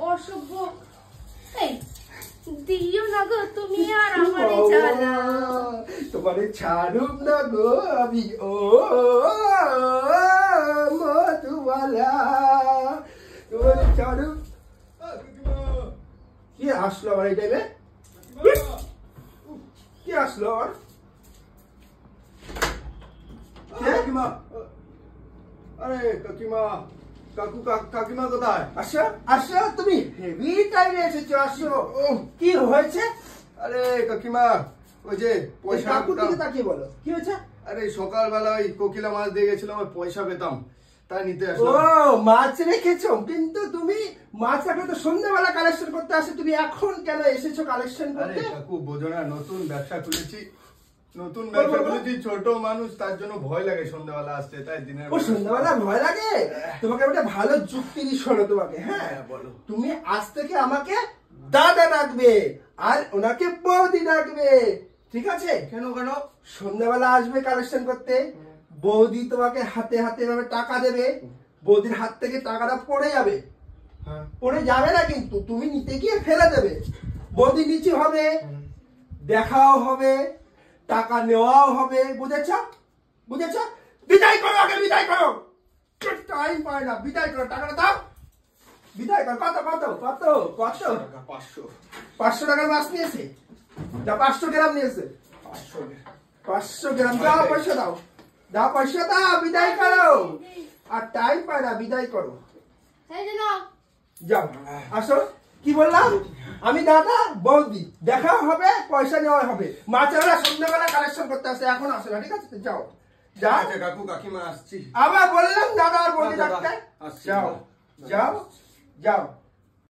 অসভ্য। এই দিও না গো তুমি আর আমারে জ্বালা। তোমারে ছাড়ুম না গো আমি ও মধুবালা, তোমারে ছাড়ুম। কি আসলো আমার এই টাইমে? কি আসলো আমার? কাকিমা, আরে কাকিমা, কাকিমা কোথায়? আসো আসো, তুমি হেভি টাইমে এসেছো, আসো। কি হয়েছে? আরে কাকিমা, ওই যে পয়সা কাকুর দিকে তাকিয়ে বলো, কি হয়েছে? আরে সকালবেলা ওই কোকিলা মাছ দিয়ে গেছিলাম, ওই পয়সা পেতাম, তাই নিতে আসলাম। ও মাছ রেখেছো, কিন্তু তুমি মাছ রাখলে তো সন্ধ্যাবেলা কালেকশন করতে আসে, তুমি এখন কেন এসেছো কালেকশন করতে? আরে কাকু বোঝো না, নতুন ব্যবসা খুলেছি, ছোট মানুষ, তার জন্য ভয় লাগে সন্ধ্যাবেলা আসতে, তাই দিনের সন্ধ্যাবেলা ভয় লাগে। তোমাকে একটা ভালো যুক্তি দিই, শোনো তোমাকে। হ্যাঁ বলো। তুমি আজ থেকে আমাকে দাদা ডাকবে আর ওনাকে বৌদি ডাকবে, ঠিক আছে? কেন কেন? সন্ধ্যাবেলা আসবে কালেকশন করতে, বৌদি তোমাকে হাতে হাতে ভাবে টাকা দেবে, বৌদির হাত থেকে টাকাটা পড়ে যাবে, পড়ে যাবে না কিন্তু, তুমি নিতে গিয়ে ফেলে দেবে, বৌদি নিচে হবে, দেখাও হবে, টাকা নেওয়াও হবে, বুঝেছ? বুঝেছ? বিদায় করো, আগে বিদায় করো, টাইম পায় না, বিদায় করো, টাকাটা দাও, বিদায় করো। কত কত কত কত? 500 টাকার মাছ নিয়েছে, যা 500 গ্রাম নিয়েছে, 500 গ্রাম। দাও পয়সা, দাও দাও পয়সা, দাও, বিদায় করো। আর টাইম পায় না, বিদায় করো, যাও। আসো, কি বললাম? আমি দাদা, বৌদি দেখা হবে, পয়সা নেওয়া হবে, মাছেরা সন্ধ্যাবেলা কালেকশন করতে আসে, এখন আসে না, ঠিক আছে? যাও যাও। কাকু কাকিমা আসছি, আবার বললাম দাদা আর বৌদি ডাকতে, যাও যাও যাও।